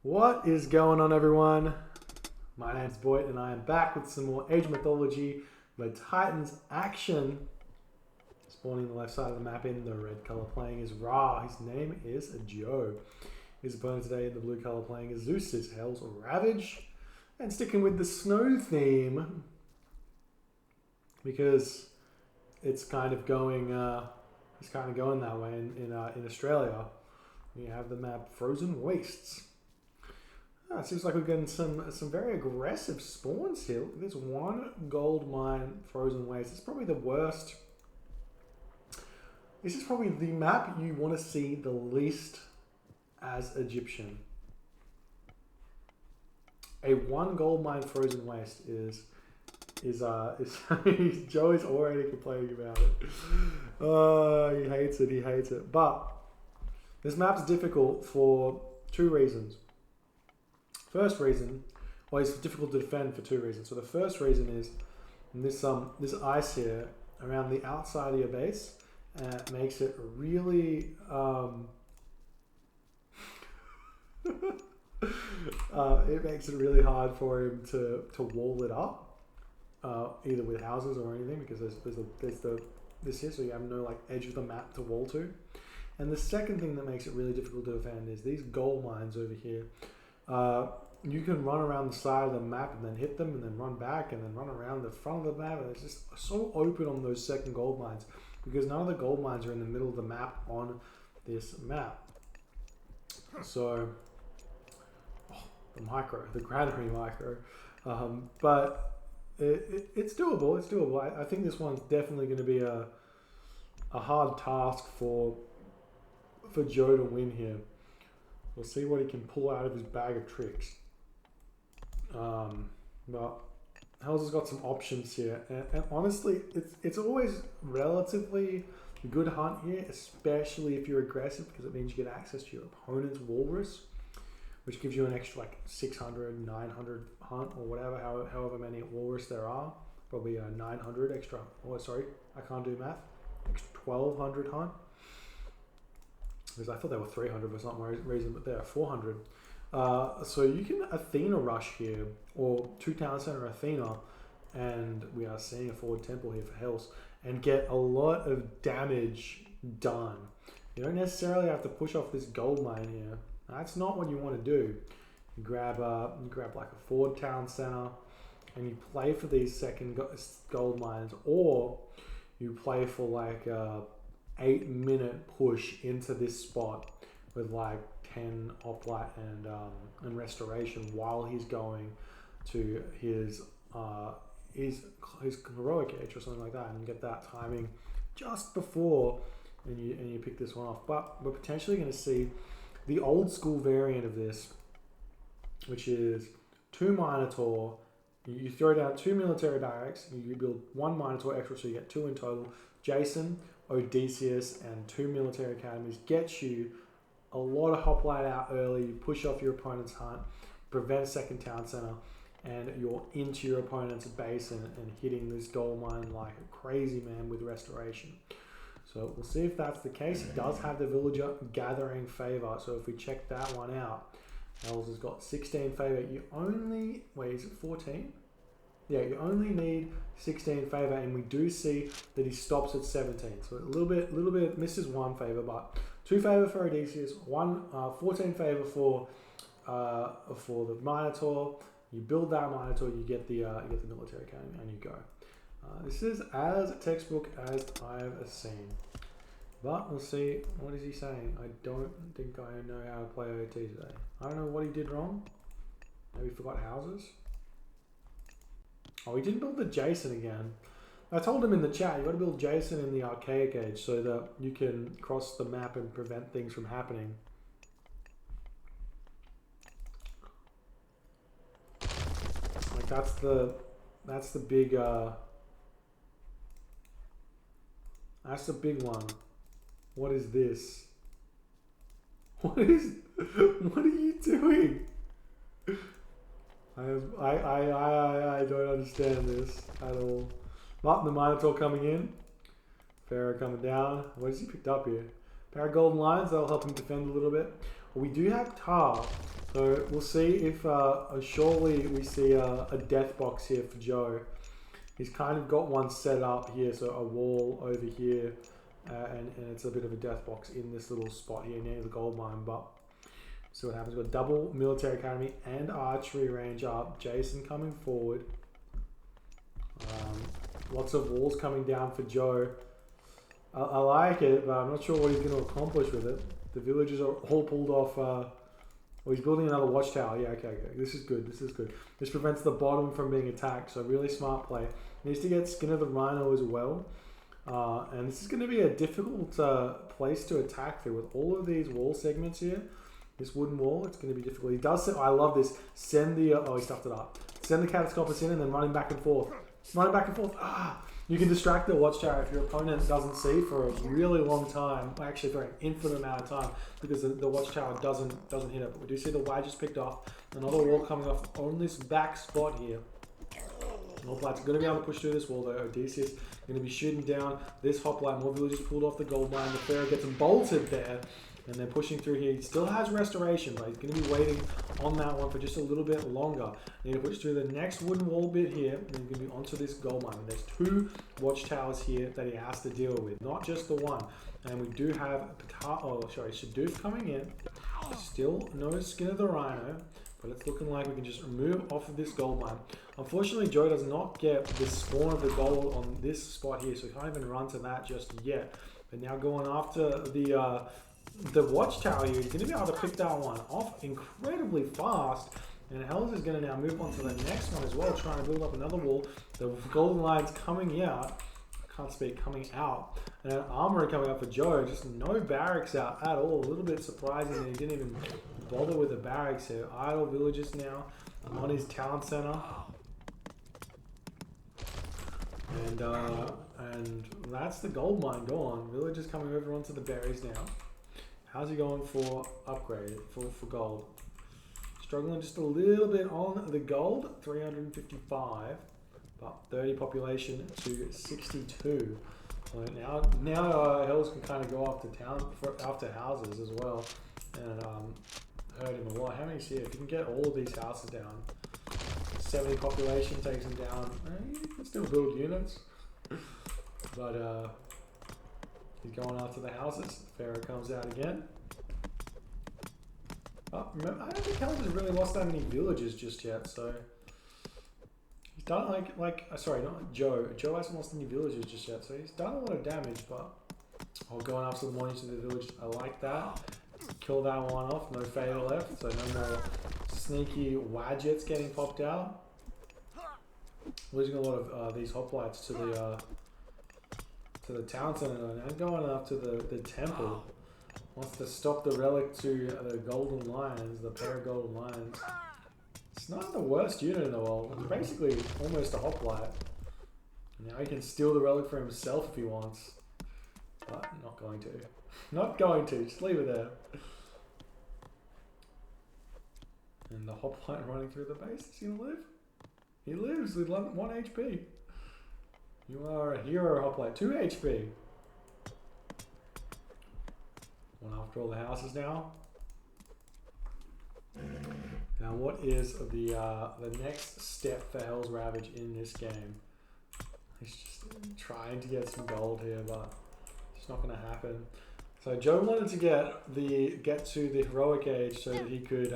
What is going on, everyone? My name's Boyd and I am back with some more Age of Mythology where Titans action. Spawning on the left side of the map in the red color playing is Ra. His name is Joe. His opponent today in the blue color playing is Zeus, is HellsRavage. And sticking with the snow theme because it's kind of going that way in Australia. We have the map Frozen Wastes. It seems like we're getting some very aggressive spawns here. Look, there's one gold mine, Frozen Waste. It's probably the worst. This is probably the map you want to see the least as Egyptian. A one gold mine Frozen Waste is Joe is already complaining about it. Oh, he hates it. But this map's difficult for two reasons. First reason, well, it's difficult to defend for two reasons. So the first reason is this ice here around the outside of your base makes it really it makes it really hard for him to wall it up, either with houses or anything, because there's this here, so you have no like edge of the map to wall to. And the second thing that makes it really difficult to defend is these gold mines over here. You can run around the side of the map and then hit them and then run back and then run around the front of the map, and it's just so open on those second gold mines because none of the gold mines are in the middle of the map on this map. So the granary micro, but it's doable. I think this one's definitely going to be a hard task for Joe to win here. We'll see what he can pull out of his bag of tricks. But Hells has got some options here, and honestly, it's always relatively a good hunt here, especially if you're aggressive, because it means you get access to your opponent's walrus, which gives you an extra like 600, 900 hunt or whatever, however many walrus there are. Probably 900 extra. Oh, sorry, I can't do math. Extra 1200 hunt. Because I thought they were 300 for some reason, but they're 400. So you can Athena rush here, or 2 town center Athena, and we are seeing a forward temple here for Hells, and get a lot of damage done. You don't necessarily have to push off this gold mine here. That's not what you want to do. You grab like a forward town center, and you play for these second gold mines, or you play for like a 8-minute push into this spot with like 10 hoplite and restoration while he's going to his heroic edge or something like that, and get that timing just before, and you pick this one off. But we're potentially going to see the old school variant of this, which is 2 Minotaur. You throw down 2 military barracks, you build 1 Minotaur extra, so you get 2 in total. Jason, Odysseus, and 2 military academies gets you a lot of hoplite out early. You push off your opponent's hunt, prevent a second town center, and you're into your opponent's base and hitting this gold mine like a crazy man with restoration. So we'll see if that's the case. It does have the villager gathering favor, so if we check that one out, Hells has got 16 favor. You only, wait, is it 14? Yeah, you only need 16 favor, and we do see that he stops at 17. So a little bit misses 1 favor, but 2 favor for Odysseus, 14 favor for the Minotaur. You build that Minotaur, you get the military academy, and you go. This is as textbook as I've seen. But we'll see. What is he saying? I don't think I know how to play OT today. I don't know what he did wrong. Maybe he forgot houses. Oh, he didn't build the Jason again. I told him in the chat, you got to build Jason in the archaic age so that you can cross the map and prevent things from happening. Like that's the big that's the big one. What is this? What are you doing? I don't understand this at all. But the Minotaur coming in. Pharaoh coming down. What has he picked up here? Pair of golden lions, that'll help him defend a little bit. But we do have Tar, so we'll see if surely we see a death box here for Joe. He's kind of got one set up here, so a wall over here, and it's a bit of a death box in this little spot here near the gold mine. But see what happens. We've got double military academy and archery range up. Jason coming forward. Lots of walls coming down for Joe. I like it, but I'm not sure what he's going to accomplish with it. The villagers are all pulled off. Well, he's building another watchtower. Yeah, okay. This is good. This is good. This prevents the bottom from being attacked, so really smart play. Needs to get Skin of the Rhino as well. And this is going to be a difficult place to attack through with all of these wall segments here. This wooden wall, it's going to be difficult. He does say, I love this. Send the, oh, he stuffed it up. Send the Catacopus in and then running back and forth. Running back and forth. You can distract the watchtower if your opponent doesn't see for a really long time. Actually, for an infinite amount of time, because the watchtower doesn't hit it. But we do see the wedges picked off. Another wall coming off on this back spot here. Hoplites are going to be able to push through this wall though. Odysseus going to be shooting down this hoplite. More villagers pulled off the gold mine. The Pharaoh gets them bolted there. And they're pushing through here. He still has restoration, but he's going to be waiting on that one for just a little bit longer. Need to push through the next wooden wall bit here, and he's going to be onto this gold mine. And there's 2 watchtowers here that he has to deal with, not just the one. And we do have Shadoof coming in. Still no Skin of the Rhino, but it's looking like we can just remove off of this gold mine. Unfortunately, Joe does not get the spawn of the gold on this spot here, so he can't even run to that just yet. But now going after the watchtower here, he's going to be able to pick that one off incredibly fast. And Hells is going to now move on to the next one as well, trying to build up another wall. The golden line's coming out. I can't speak, coming out. And an armory coming up for Joe. Just no barracks out at all. A little bit surprising that he didn't even bother with the barracks here. Idle villages now on his town center. And that's the gold mine gone. Villagers coming over onto the berries now. How's he going for upgrade, for gold? Struggling just a little bit on the gold, 355, but 30 population to 62. So now Hells can kind of go after houses as well, and hurt him a lot. How many's here? If you can get all of these houses down, 70 population takes him down. You can still build units, but he's going after the houses. Pharaoh comes out again. Remember, I don't think Hells has really lost that many villages just yet, so he's done sorry, not Joe. Joe hasn't lost any villages just yet, so he's done a lot of damage, but going after the morning to the village, I like that. Kill that one off, no fatal left, so no more sneaky wadgets getting popped out. Losing a lot of these hoplites to the town center and going up to the temple. Wants to stop the relic to the golden lions, the pair of golden lions. It's not the worst unit in the world. It's basically almost a hoplite. Now he can steal the relic for himself if he wants. But not going to. Not going to. Just leave it there. And the hoplite running through the base. Is he going to live? He lives with 1 HP. You are a hero, hoplite. 2 HP. One after all the houses now. Now, what is the next step for HellsRavage in this game? He's just trying to get some gold here, but it's not going to happen. So Joe wanted to get to the heroic age so that he could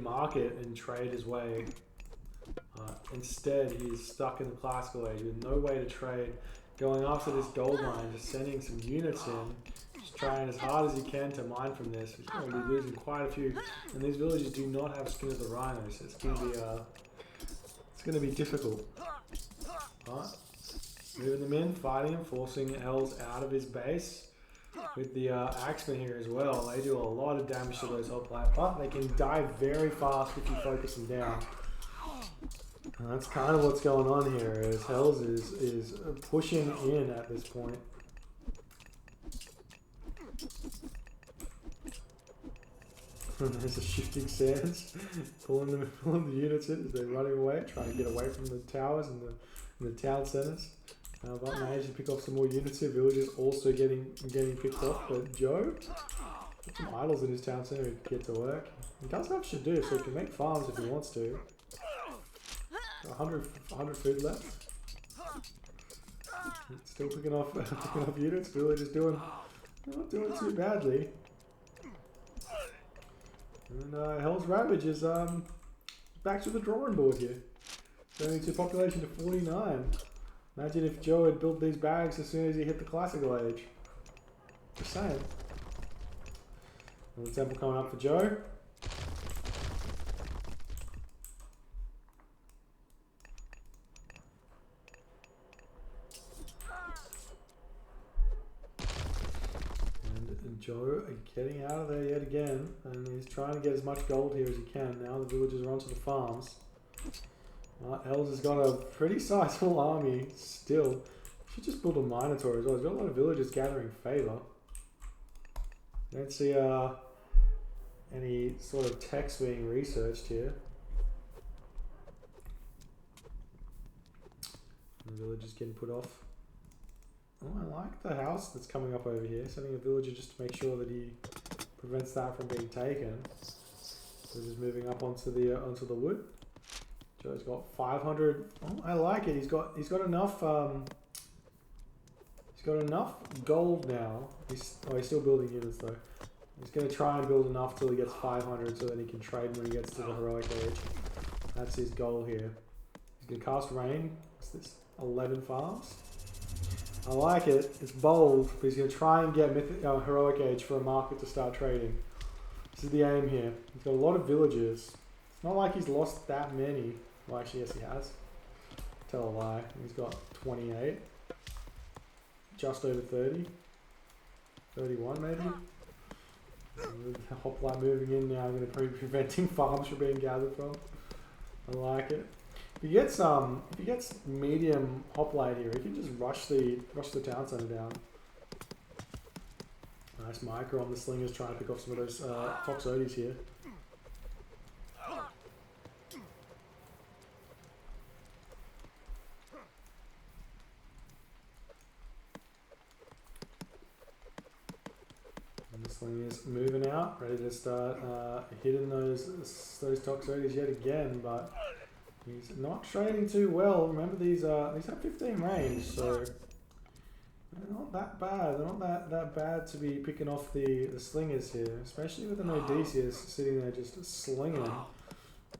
market and trade his way. Instead, he's stuck in the classical age with no way to trade. Going after this gold mine, just sending some units in, just trying as hard as he can to mine from this. He's going to be losing quite a few, and these villages do not have Skin of the Rhino, so it's going to be difficult. Alright, moving them in, fighting him, forcing Hells out of his base. With the Axemen here as well, they do a lot of damage to those hoplites, but they can die very fast if you focus them down. And that's kind of what's going on here, is Hells is pushing in at this point. And there's a shifting sands, pulling the units in as they're running away, trying to get away from the towers and the town centers. But managed to pick off some more units here. Villagers also getting picked off, but Joe Put some idols in his town center to get to work. He does have to do, so he can make farms if he wants to. 100 food left. Still picking off units. Really just not doing too badly. And HellsRavage is back to the drawing board here. Going to population to 49. Imagine if Joe had built these bags as soon as he hit the classical age. Just saying. Another temple coming up for Joe. And Joe getting out of there yet again, and he's trying to get as much gold here as he can. Now the villagers are onto the farms. Hells has got a pretty sizable army still. Should just build a Minotaur as well. He's got a lot of villagers gathering favor. Don't see any sort of text being researched here. The villagers getting put off. Oh, I like the house that's coming up over here. Sending a villager just to make sure that he prevents that from being taken. So just moving up onto the wood. Joe's got 500. Oh, I like it. He's got enough. He's got enough gold now. He's still building units though. He's going to try and build enough till he gets 500, so then he can trade when he gets to the heroic age. That's his goal here. He's going to cast rain. What's this? 11 farms. I like it. It's bold, but he's going to try and get heroic age for a market to start trading. This is the aim here. He's got a lot of villagers. It's not like he's lost that many. Well, actually, yes, he has. Tell a lie. He's got 28. Just over 30. 31 maybe. The hoplite moving in now, going to be preventing farms from being gathered from. I like it. If he gets medium hoplite here, he can just rush the town center down. Nice micro on the slingers, trying to pick off some of those Fox Odys here. Sling is moving out, ready to start hitting those Toxotes yet again, but he's not trading too well. Remember these have 15 range, so they're not that bad. They're not that bad to be picking off the slingers here, especially with an Odysseus sitting there just slinging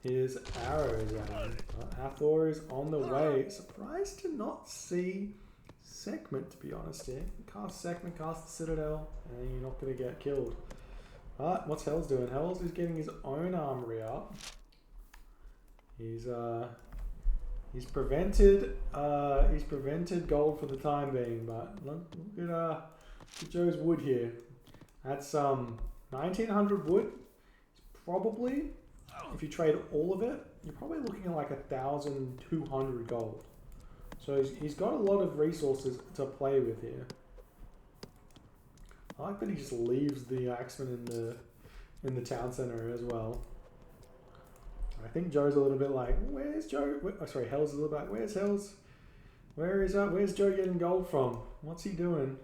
his arrows at him. Hathor is on the way. Surprised to not see Segment, to be honest here. Cast Segment, cast the Citadel, and you're not going to get killed. But what's Hells doing? Hells is getting his own armory up. He's prevented gold for the time being, but look at Joe's wood here. That's 1900 wood. Probably, if you trade all of it, you're probably looking at like 1,200 gold. So he's got a lot of resources to play with here. I like that he just leaves the axeman in the town center as well. I think Joe's a little bit like, where's Joe? Hells is a little bit like, where's Hells? Where's Joe getting gold from? What's he doing?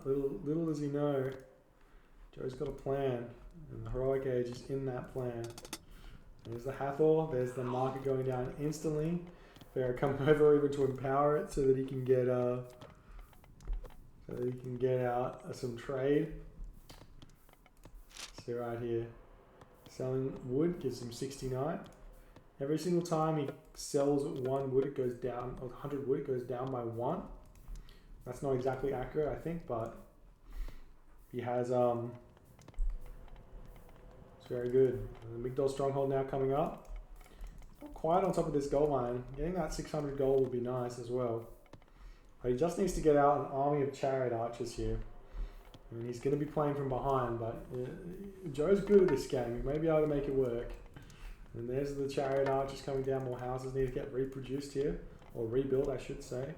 Little does he know, Joe's got a plan, and the heroic age is in that plan. There's the Hathor, there's the market going down instantly. They're coming over even to empower it so that he can get out some trade. See right here. Selling wood gives him 69. Every single time he sells one wood, it goes down, or 100 wood, it goes down by 1. That's not exactly accurate, I think, but he has it's very good. And the Migdol Stronghold now coming up. Not quite on top of this gold line. Getting that 600 gold would be nice as well. But he just needs to get out an army of chariot archers here. And he's going to be playing from behind, but Joe's good at this game. He may be able to make it work. And there's the chariot archers coming down. More houses need to get reproduced here. Or rebuilt, I should say.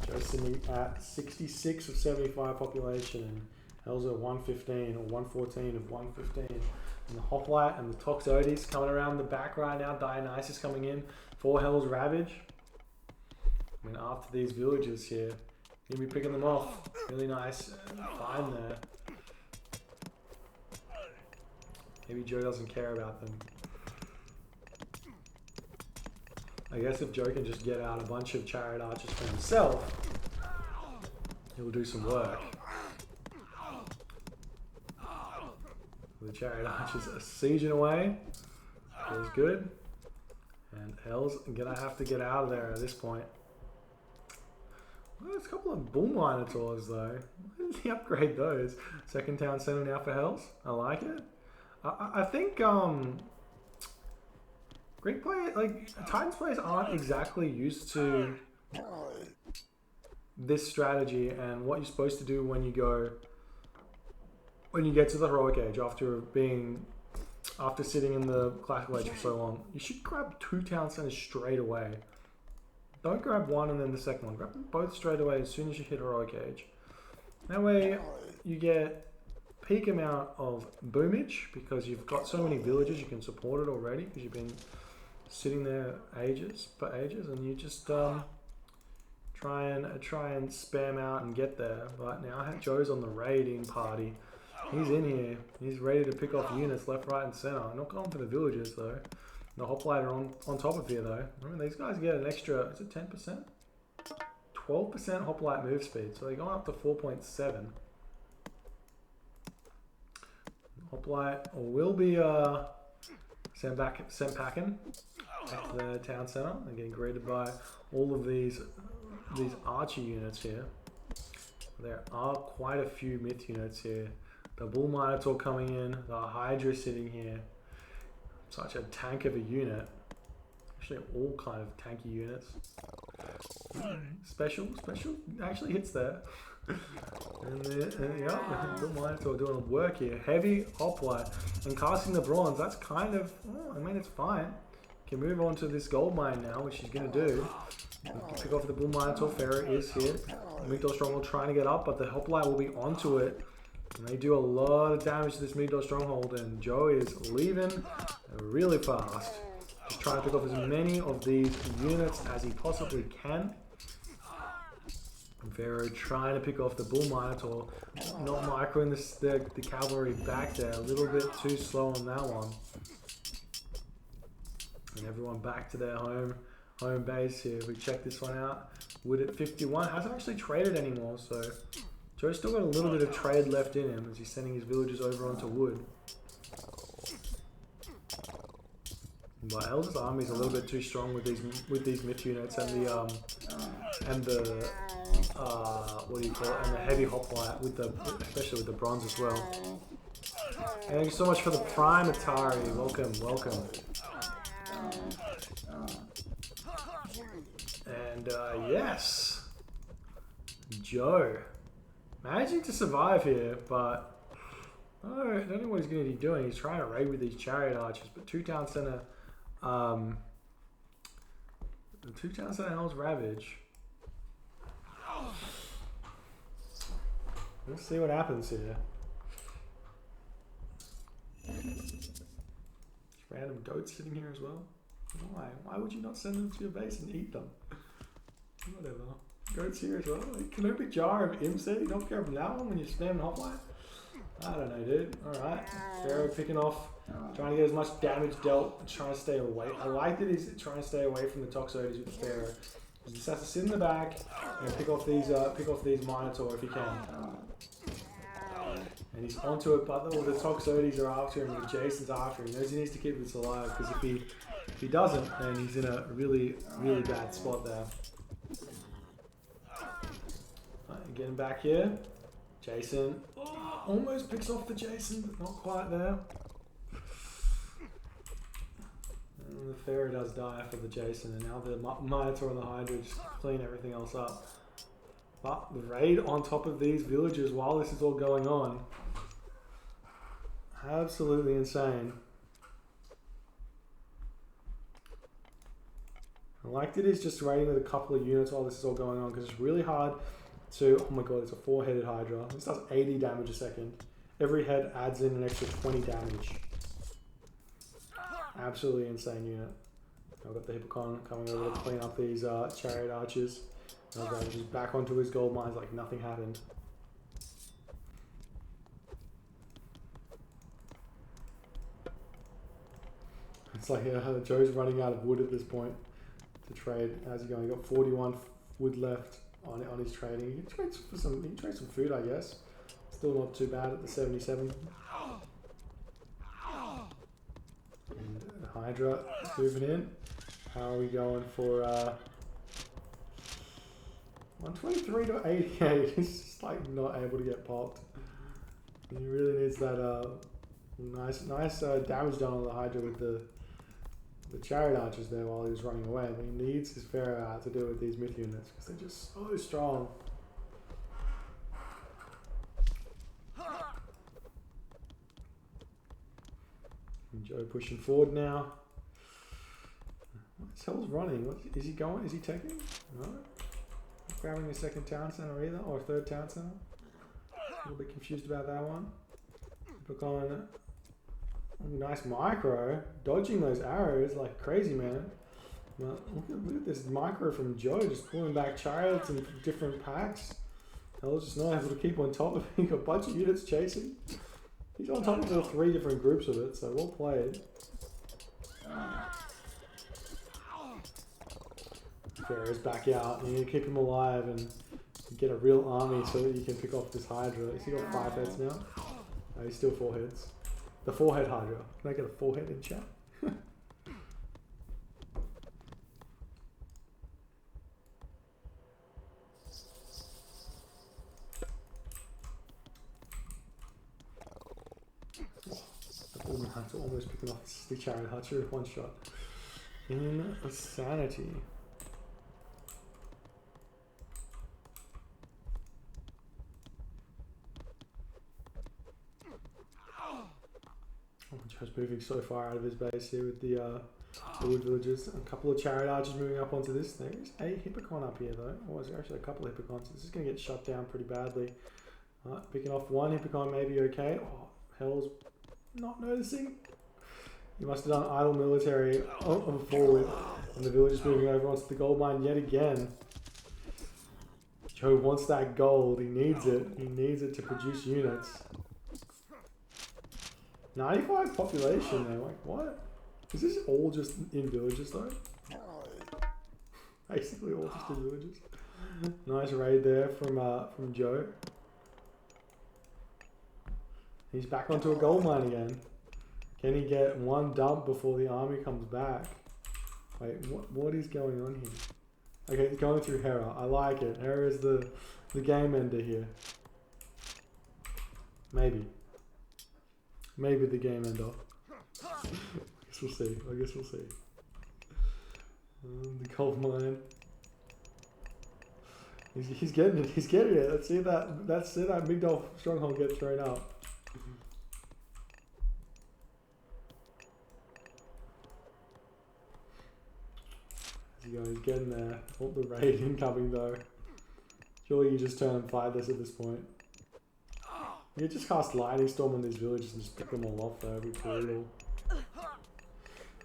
Joe's sitting at 66 of 75 population. Hells at 115 or 114 of 115. And the Hoplite and the Toxotes coming around the back right now. Dionysus coming in for HellsRavage. I mean, after these villagers here, He'll be picking them off. Really nice. Fine there. Maybe Joe doesn't care about them. I guess if Joe can just get out a bunch of chariot archers for himself, he'll do some work. The chariot archers are sieging away. Feels good. And Hell's gonna have to get out of there at this point. Well, there's a couple of bull minotaurs though. Why did he upgrade those? Second town center now for Hells. I like it. I think Greek players, like Titans players, aren't exactly used to this strategy and what you're supposed to do when you get to the heroic age after sitting in the classical age for so long. You should grab 2 town centers straight away. Don't grab one and then the second one. Grab them both straight away as soon as you hit heroic age. That way you get peak amount of boomage because you've got so many villages you can support it already because you've been sitting there for ages, and you just try and spam out and get there. But now Joe's on the raiding party. He's in here. He's ready to pick off units left, right, and center. Not going for the villagers though. The hoplite are on top of here though. Remember, these guys get an extra. Is it 10%? 12% hoplite move speed. So they're going up to 4.7. Hoplite will be sent packing back to the town center. They're getting greeted by all of these archer units here. There are quite a few myth units here. The bull minotaur coming in, the hydra sitting here. Such a tank of a unit. Actually, all kind of tanky units. Special actually hits there. And yeah, bull minotaur doing work here. Heavy hoplite and casting the bronze. That's kind of, I mean, it's fine. Can move on to this gold mine now, which she's gonna do. Pick off the bull minotaur. Pharaoh is here. Mythos stronghold trying to get up, but the hoplite will be onto it. And they do a lot of damage to this Mythos stronghold, and Joe is leaving really fast. Just trying to pick off as many of these units as he possibly can. And Pharaoh trying to pick off the bull minotaur, not microing the cavalry back there. A little bit too slow on that one. And everyone back to their home base here. If we check this one out, Wood at 51 hasn't actually traded anymore, so Joe's still got a little bit of trade left in him as he's sending his villagers over onto Wood. But Hells' army is a little bit too strong with these myth units and the what do you call it, and the heavy hoplite especially with the bronze as well. And thank you so much for the Prime Atari. Welcome. And yes, Joe managing to survive here, but I don't know what he's going to be doing. He's trying to raid with these chariot archers, but 2 town center, the 2 town center HellsRavage. Let's see what happens here. Random goats sitting here as well. Why? Why would you not send them to your base and eat them? Whatever. Goats here as well. Canopy jar of Imse. You don't care from that one when you're spamming hoplite? I don't know, dude. Alright. Pharaoh picking off. Trying to get as much damage dealt and trying to stay away. I like that he's trying to stay away from the Toxotes with the Pharaoh. He just has to sit in the back and pick off these Minotaur if he can. And he's onto it, but all the Toxotes are after him and Jason's after him. He knows he needs to keep this alive, because if he doesn't, then he's in a really, really bad spot there. Getting back here. Jason almost picks off the Jason, but not quite there. And the Pharaoh does die for the Jason, and now the Minotaur and the Hydra just clean everything else up. But the raid on top of these villagers while this is all going on. Absolutely insane. I liked it is just raiding with a couple of units while this is all going on, because it's really hard to, oh my god, it's a 4-headed Hydra. This does 80 damage a second. Every head adds in an extra 20 damage. Absolutely insane unit. I've got the Hippocon coming over to clean up these chariot archers. HellsRavage is back onto his gold mines like nothing happened. It's like Joe's running out of wood at this point to trade. How's he going? He got 41 wood left on his trading. He trades for some. He trades some food, I guess. Still not too bad at the 77. And Hydra moving in. How are we going for 123 to 88? He's just like not able to get popped. He really needs that nice damage done on the Hydra with the chariot archers there while he was running away. But he needs his Pharaoh to deal with these myth units because they're just so strong. And Joe pushing forward now. What the hell's running? Is he going? Is he taking? No. Not grabbing a second town center either, or a third town center. A little bit confused about that one. Look on. Nice micro, dodging those arrows like crazy, man. Well, look at this micro from Joe, just pulling back chariots in different packs. Hell's just not able to keep on top of it. He got a bunch of units chasing. He's on top of all 3 different groups of it, so well played. Pharaoh's back out. You need to keep him alive and get a real army so that you can pick off this Hydra. Has he got 5 heads now? No, he's still 4 heads. The 4-head Hydra. Can I get a 4-head in chat? The Woman Hunter almost picking off the Chariot Hunter with 1 shot. Insanity. Joe's moving so far out of his base here with the wood villagers. A couple of chariot archers moving up onto this. There's a Hippocon up here though. Or is there actually a couple of Hippocons? This is going to get shut down pretty badly. Picking off 1 Hippocon may be okay. Oh, Hell's not noticing. He must have done idle military on forward. And the villagers moving over onto the gold mine yet again. Joe wants that gold. He needs it. He needs it to produce units. 95 population though, like what? Is this all just in villages though? Basically all just in villages. Nice raid there from Joe. He's back onto a gold mine again. Can he get 1 dump before the army comes back? Wait, what is going on here? Okay, he's going through Hera. I like it. Hera is the game ender here. Maybe. Maybe the game ender. I guess we'll see. I guess we'll see. The gold mine. He's getting it. He's getting it. Let's see that Migdol stronghold get thrown up. He's getting there. Oh, the raid incoming though. Surely you just turn and fight this at this point. You just cast Lightning Storm on these villages and just pick them all off though. It'd be brutal.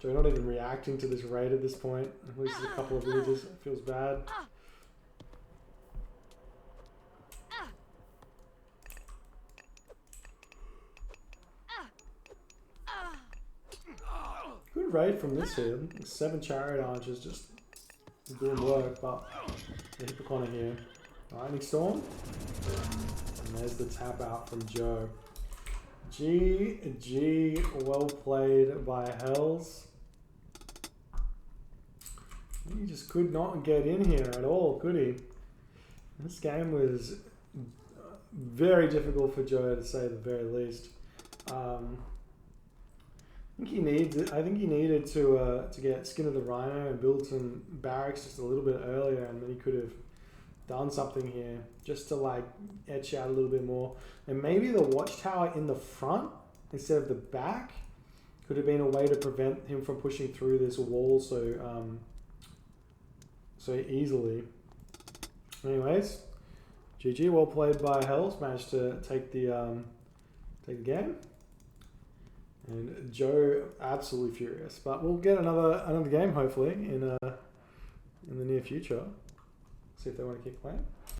Joe not even reacting to this raid at this point. At least a couple of villages. It feels bad. Good raid from this here. 7 chariot archers just doing work, but the Hippocon here. Lightning Storm. And there's the tap out from Joe. GG, well played by Hells. He just could not get in here at all, could he? This game was very difficult for Joe to say the very least. I think he needed to get Skin of the Rhino and build some barracks just a little bit earlier, and then he could have done something here just to like etch out a little bit more. And maybe the watchtower in the front instead of the back could have been a way to prevent him from pushing through this wall so easily. Anyways, GG, well played by Hells. Managed to take the game. And Joe absolutely furious, but we'll get another game hopefully in the near future. See if they want to keep playing.